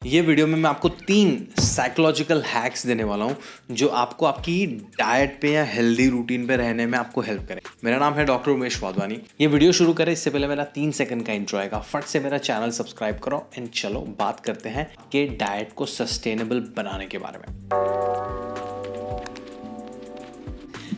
ये वीडियो में मैं आपको 3 साइकोलॉजिकल हैक्स देने वाला हूं जो आपको आपकी डाइट पे या हेल्दी रूटीन पे रहने में आपको हेल्प करे। मेरा नाम है डॉक्टर उमेश वाधवानी। ये वीडियो शुरू करें इससे पहले मेरा 3 सेकंड का इंट्रो आएगा। फट से मेरा चैनल सब्सक्राइब करो एंड चलो बात करते हैं कि डाइट को सस्टेनेबल बनाने के बारे में।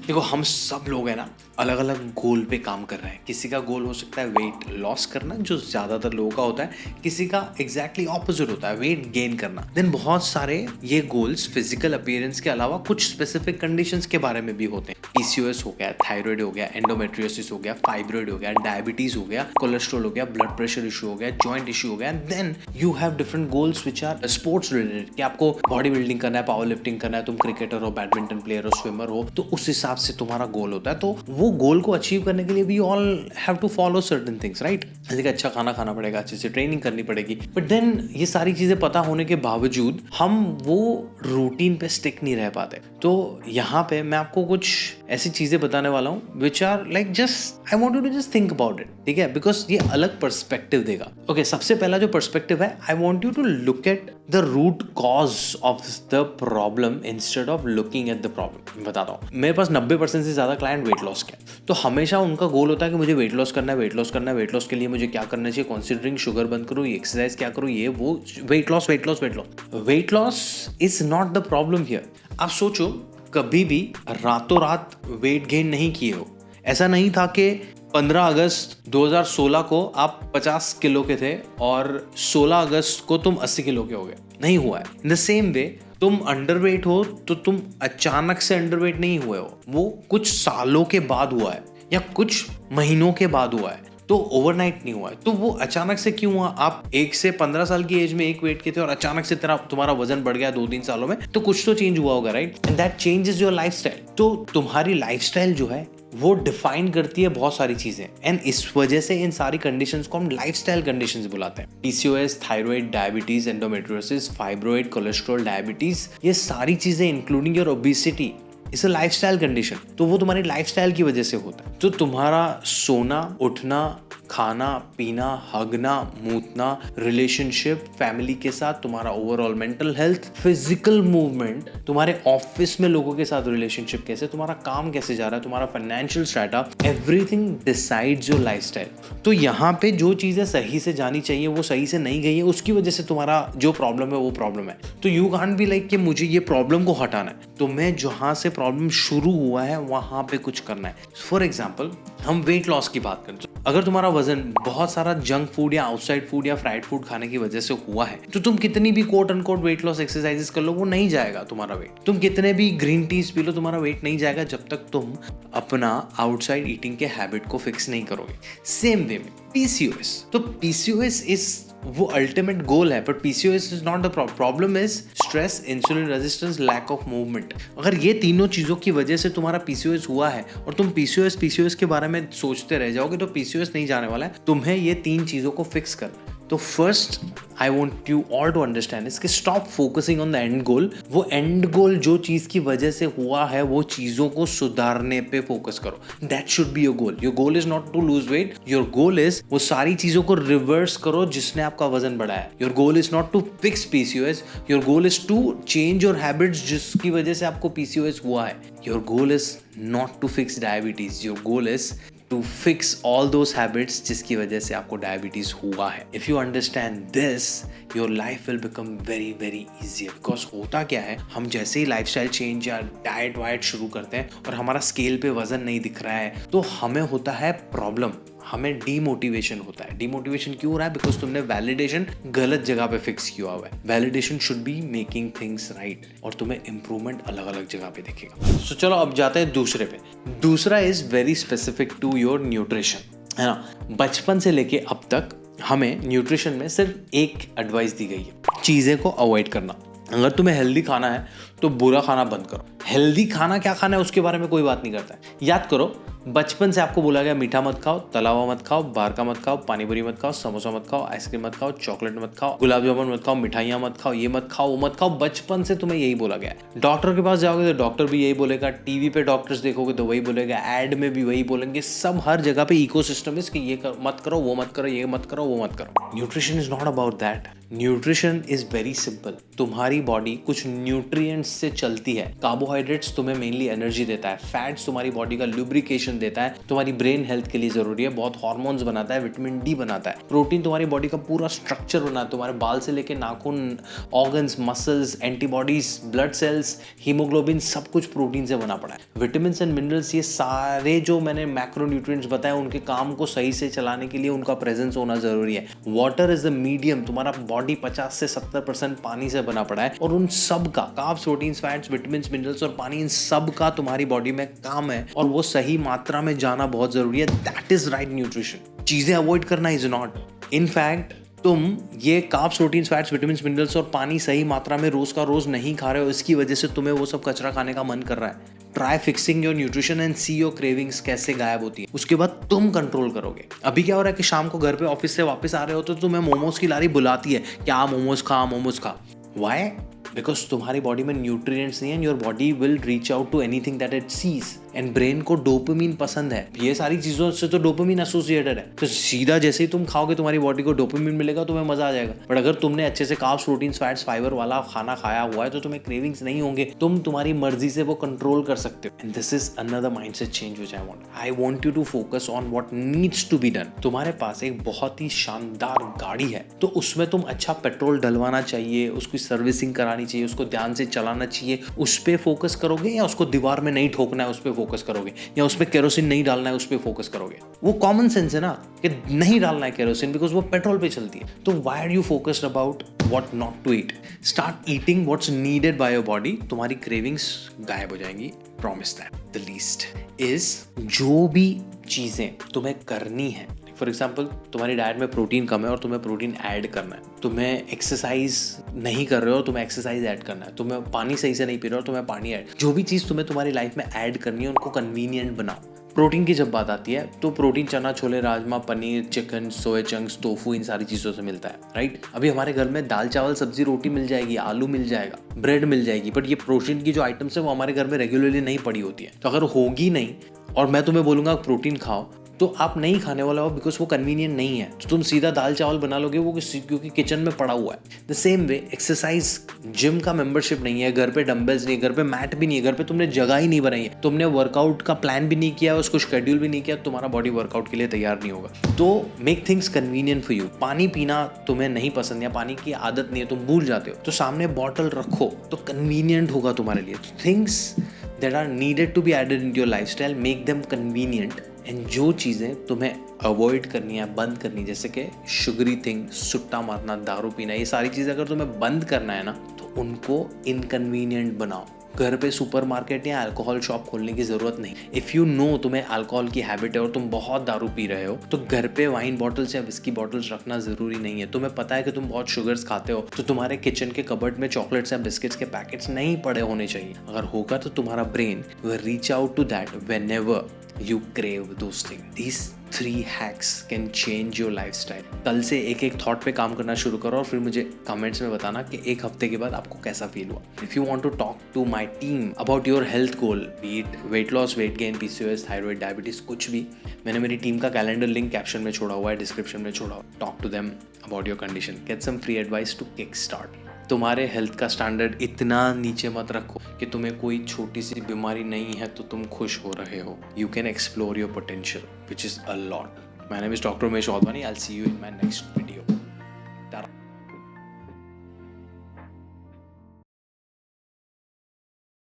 देखो, हम सब लोग हैं ना, अलग अलग गोल पे काम कर रहे हैं। किसी का गोल हो सकता है वेट लॉस करना, जो ज्यादातर लोगों का होता है। किसी का एग्जैक्टली ऑपोजिट होता है, वेट गेन करना। देन बहुत सारे ये गोल्स फिजिकल अपीयरेंस के अलावा कुछ स्पेसिफिक कंडीशंस के बारे में भी होते हैं। पीसीओएस हो गया, थायराइड हो गया, एंडोमेट्रियोसिस हो गया, फाइब्रॉइड हो गया, डायबिटीज हो गया, कोलेस्ट्रॉल हो गया, ब्लड प्रेशर इशू हो गया, जॉइंट इशू हो गया। Then you have different goals which are sports related, कि आपको बॉडी बिल्डिंग करना है, पावर लिफ्टिंग करना है, तुम क्रिकेटर हो, बैडमिंटन प्लेयर हो, स्विमर हो, तो उस हिसाब से तुम्हारा गोल होता है। तो वो गोल को अचीव करने के लिए we all have to follow certain things, right? जैसे कि अच्छा खाना खाना पड़ेगा, अच्छे से ट्रेनिंग करनी पड़ेगी। बट देन ये सारी चीजें पता होने के बावजूद हम वो रूटीन पे स्टिक नहीं रह पाते। तो यहाँ पे मैं आपको कुछ ऐसी चीजें बताने वाला हूँ which are like just I want you to just think about it, ठीक है? बिकॉज ये अलग पर्सपेक्टिव देगा। ओके, सबसे पहला जो पर्सपेक्टिव है, I want you to look at the root cause of the problem instead of looking at the problem. बताता हूँ, मेरे पास 90% से ज्यादा क्लाइंट वेट लॉस के, तो हमेशा उनका गोल होता है कि मुझे वेट लॉस करना है, वेट लॉस करना है। वेट लॉस के लिए मुझे क्या करना चाहिए? कॉन्सिडरिंग शुगर बंद करूँ, एक्सरसाइज क्या करूँ, ये वो। Weight loss weight loss weight loss weight loss is not the problem here. आप सोचो, कभी भी रातों रात वेट गेन नहीं किए हो। ऐसा नहीं था कि 15 अगस्त 2016 को आप 50 किलो के थे और 16 अगस्त को तुम 80 किलो के हो गए। नहीं हुआ है। इन द सेम वे, तुम अंडरवेट हो तो तुम अचानक से अंडरवेट नहीं हुए हो, वो कुछ सालों के बाद हुआ है या कुछ महीनों के बाद हुआ है, तो ओवरनाइट नहीं हुआ है। तो वो अचानक से क्यों हुआ? आप 1 से 15 साल की एज में एक वेट के थे और अचानक से तुम्हारा वजन बढ़ गया 2-3 सालों में, तो कुछ तो चेंज हुआ होगा, right? And that changes your lifestyle. तो तुम्हारी लाइफस्टाइल जो है वो डिफाइन करती है बहुत सारी चीजें, एंड इस वजह से इन सारी कंडीशंस को हम लाइफस्टाइल कंडीशंस बुलाते हैं। PCOS, thyroid, diabetes, endometriosis, fibroid, cholesterol, diabetes, ये सारी चीजें including your obesity it's a lifestyle condition. तो वो तुम्हारी लाइफस्टाइल की वजह से होता है। तो तुम्हारा सोना, उठना, खाना पीना, हगना, मूतना, रिलेशनशिप, फैमिली के साथ, तुम्हारा overall mental health, physical movement, तुम्हारे ऑफिस में लोगों के साथ रिलेशनशिप कैसे, तुम्हारा काम कैसे जा रहा है, तुम्हारा financial strata, everything decides your lifestyle. तो यहाँ पे जो चीजें सही से जानी चाहिए वो सही से नहीं गई है, उसकी वजह से तुम्हारा जो प्रॉब्लम है वो प्रॉब्लम है। तो यू कांट बी लाइक कि मुझे ये प्रॉब्लम को हटाना है, तो मैं जहां से प्रॉब्लम शुरू हुआ है वहां पे कुछ करना है। फॉर एग्जाम्पल, हम वेट लॉस की बात करते हैं। अगर तुम्हारा वजन बहुत सारा जंक फूड या आउटसाइड फूड या फ्राइड फूड खाने की वजह से हुआ है, तो तुम कितनी भी quote unquote weight loss exercises कर लो, वो नहीं जाएगा तुम्हारा वेट। तुम कितने भी ग्रीन टीज पी लो, तुम्हारा वेट नहीं जाएगा जब तक तुम अपना आउटसाइड ईटिंग के हैबिट को फिक्स नहीं करोगे। सेम वे में पीसीओएस, तो पीसीओएस इज वो अल्टीमेट गोल है, but PCOS is not the problem. Is stress, insulin resistance, lack of movement. अगर ये तीनों चीजों की वजह से तुम्हारा पीसीओएस हुआ है और तुम पीसीओएस के बारे में सोचते रह जाओगे, तो पीसीओएस नहीं जाने वाला है। तुम्हें ये 3 चीजों को फिक्स करना है। तो first I want you all to understand is कि stop focusing on the end goal. वो एंड गोल जो चीज की वजह से हुआ है, वो चीजों को सुधारने पे फोकस करो। That should be your goal. Your goal is not to lose weight, your goal is वो सारी चीजों को रिवर्स करो जिसने आपका वजन बढ़ाया। Your goal is not to fix PCOS, your goal is to change your habits जिसकी वजह से आपको पीसीओएस हुआ है। Your goal is not to fix diabetes, your goal is to fix all those habits जिसकी वजह से आपको डायबिटीज हुआ है। If you understand this, your life will become very very easier। Because होता क्या है, हम जैसे ही लाइफस्टाइल चेंज या डाइट वाइट शुरू करते हैं और हमारा स्केल पे वजन नहीं दिख रहा है, तो हमें होता है प्रॉब्लम, हमें डीमोटिवेशन होता है। डीमोटिवेशन क्यों हो रहा है? बिकॉज तुमने वैलिडेशन गलत जगह पे फिक्स किया हुआ है। Validation should be making things right, और तुम्हें इंप्रूवमेंट अलग अलग जगह पे दिखेगा। सो चलो अब जाते हैं दूसरे पे। दूसरा is very specific to your nutrition, है ना? बचपन से लेके अब तक हमें न्यूट्रिशन में सिर्फ एक एडवाइस दी गई है, चीजें को अवॉइड करना। अगर तुम्हें हेल्दी खाना है तो बुरा खाना बंद करो। हेल्दी खाना क्या खाना है उसके बारे में कोई बात नहीं करता है। याद करो, बचपन से आपको बोला गया मीठा मत खाओ, तला हुआ मत खाओ, बाहर का मत खाओ, पानी पूरी मत खाओ, समोसा मत खाओ, आइसक्रीम मत खाओ, चॉकलेट मत खाओ, गुलाब जामुन मत खाओ, मिठाइयाँ मत खाओ, ये मत खाओ, वो मत खाओ। बचपन से तुम्हें यही बोला गया है। डॉक्टर के पास जाओगे तो डॉक्टर भी यही बोलेगा, टीवी पे डॉक्टर्स देखोगे तो वही बोलेगा, एड में भी वही बोलेंगे। सब हर जगह पे इकोसिस्टम है कि ये मत करो, वो मत करो, ये मत करो, वो मत करो। Nutrition is not about that. Nutrition is very simple. तुम्हारी बॉडी कुछ न्यूट्रिएंट्स से चलती है। कार्बोहाइड्रेट्स तुम्हें मेनली एनर्जी देता है, फैट्स तुम्हारी बॉडी का लुब्रिकेशन देता है, तुम्हारी ब्रेन हेल्थ के लिए जरूरी है, बहुत हार्मोन्स बनाता है, विटामिन डी बनाता है, प्रोटीन तुम्हारी बॉडी का पूरा स्ट्रक्चर बनाता है, तुम्हारे बाल से लेके नाखून, organs, muscles, antibodies, blood cells, haemoglobin, सब कुछ प्रोटीन से बना पड़ा है। विटामिन एंड मिनरल्स, ये सारे जो मैंने मैक्रोन्यूट्रिएंट्स बताए, उनके काम को सही से चलाने के लिए उनका प्रेजेंस होना जरूरी है। Water is the medium. तुम्हारा बॉडी 50 से 70% पानी से बना पड़ा है और उन सब का carbs, proteins, fats, vitamin, minerals और पानी, इन सब का तुम्हारी बॉडी में काम है और वो सही मात्रा में जाना बहुत जरूरी है। That is right nutrition. चीजें अवॉइड करना इज नॉट। इनफैक्ट तुम ये carbs, proteins, fats, vitamin, minerals और पानी सही मात्रा में रोज का रोज नहीं खा रहे हो, इसकी वजह से तुम्हें वो सब कचरा खाने का मन कर रहा है। Try fixing your nutrition and see your cravings कैसे गायब होती है, उसके बाद तुम कंट्रोल करोगे। अभी क्या हो रहा है कि शाम को घर पे ऑफिस से वापस आ रहे हो तो तुम्हें मोमोज की लारी बुलाती है, क्या मोमोज खा, मोमोज खा। व्हाई? बिकॉज तुम्हारी बॉडी में न्यूट्रिएंट्स नहीं है, your body will reach out to anything that it sees. And brain को डोपामिन पसंद है, ये सारी चीजों से तो डोपामिन एसोसिएटेड है, तो सीधा जैसे ही तुम खाओगे तुम्हारी बॉडी को डोपामिन मिलेगा, तुम्हें मजा आ जाएगा। बट अगर तुमने अच्छे से कार्ब्स, प्रोटीन्स, फैट्स, फाइबर वाला खाना खाया हुआ है तो तुम्हें क्रेविंग्स नहीं होंगे, तुम तुम्हारी मर्जी से वो कंट्रोल कर सकते हो। And this is another mindset change which I want you to focus on what needs to be done. तुम्हारे पास एक बहुत ही शानदार गाड़ी है तो उसमें तुम अच्छा पेट्रोल डलवाना चाहिए, उसकी सर्विसिंग करानी चाहिए, उसको ध्यान से चलाना चाहिए, उस पर फोकस करोगे या उसको दीवार में नहीं ठोकना है उस पर फोकस करोगे, या उसमें केरोसिन नहीं डालना है उस पे फोकस करोगे? वो कॉमन सेंस है ना कि नहीं डालना है केरोसिन, बिकॉज वो पेट्रोल पे चलती है। तो why are you focused about what not to eat? Start eating what's needed by your body, तुम्हारी क्रेविंग्स गायब हो जाएंगी, promise that. The least is, जो भी चीजें तुम्हें करनी है, फॉर एग्जाम्पल तुम्हारी डाइट में प्रोटीन कम है और तुम्हें प्रोटीन ऐड करना है, तुम्हें एक्सरसाइज नहीं कर रहे हो, तुम्हें एक्सरसाइज ऐड करना है, तुम्हें पानी सही से नहीं पी रहे हो, तुम्हें पानी ऐड, जो भी चीज़ तुम्हें तुम्हारी लाइफ में ऐड करनी है उनको कन्वीनियंट बनाओ। प्रोटीन की जब बात आती है तो protein chana, chole, rajma, paneer, chicken, soya chunks, tofu, इन सारी चीज़ों से मिलता है, राइट? अभी हमारे घर में दाल, चावल, सब्जी, रोटी मिल जाएगी, आलू मिल जाएगा, ब्रेड मिल जाएगी, बट ये प्रोटीन की जो आइटम्स है वो हमारे घर में रेगुलरली नहीं पड़ी होती है। तो अगर होगी नहीं और मैं तुम्हें बोलूँगा प्रोटीन खाओ तो आप नहीं खाने वाला हो, बिकॉज वो कन्वीनियंट नहीं है। तो तुम सीधा दाल चावल बना लोगे, वो क्योंकि किचन में पड़ा हुआ है। The same way exercise, gym का मेंबरशिप नहीं है, घर पे डंबल्स नहीं है, घर पे मैट भी नहीं है, घर पे तुमने जगह ही नहीं बनाई है, तुमने वर्कआउट का प्लान भी नहीं किया, उसको शेड्यूल भी नहीं किया, तुम्हारा बॉडी वर्कआउट के लिए तैयार नहीं होगा। तो make things convenient for you. पानी पीना तुम्हें नहीं पसंद या पानी की आदत नहीं है, तुम भूल जाते हो, तो सामने बॉटल रखो तो कन्वीनियंट होगा तुम्हारे लिए। Things that are needed to be added in your lifestyle, make them convenient. And जो चीज़ें तुम्हें अवॉइड करनी है, बंद करनी, जैसे कि शुगरी थिंग, सुट्टा मारना, दारू पीना, ये सारी चीज़ें अगर तुम्हें बंद करना है ना तो उनको इनकन्वीनियंट बनाओ। घर पे सुपरमार्केट या अल्कोहल शॉप खोलने की जरूरत नहीं। इफ़ यू नो तुम्हें अल्कोहल की हैबिट है और तुम बहुत दारू पी रहे हो तो घर पे वाइन बॉटल्स या विस्की बॉटल्स रखना जरूरी नहीं है। तुम्हें पता है कि तुम बहुत शुगर्स खाते हो तो तुम्हारे किचन के कबर्ड में चॉकलेट्स या बिस्किट्स के पैकेट्स नहीं पड़े होने चाहिए। अगर होगा तो तुम्हारा brain will reach out to that whenever you crave those things. These 3 hacks can change your lifestyle. कल से एक एक थॉट पे काम करना शुरू करो और फिर मुझे कमेंट्स में बताना कि एक हफ्ते के बाद आपको कैसा फील हुआ। If you want to talk to my team about your health goal, be it weight loss, weight gain, PCOS, thyroid, diabetes, कुछ भी, मैंने मेरी टीम का कैलेंडर लिंक कैप्शन में छोड़ा हुआ है, डिस्क्रिप्शन में छोड़ा हुआ है। Talk to them about your condition. Get some free advice to kickstart. तुम्हारे हेल्थ का स्टैंडर्ड इतना नीचे मत रखो कि तुम्हें कोई छोटी सी बीमारी नहीं है तो तुम खुश हो रहे हो। You can explore your potential, which is a lot. My name is doctor Umesh Wadhwani. I will see you in my next video.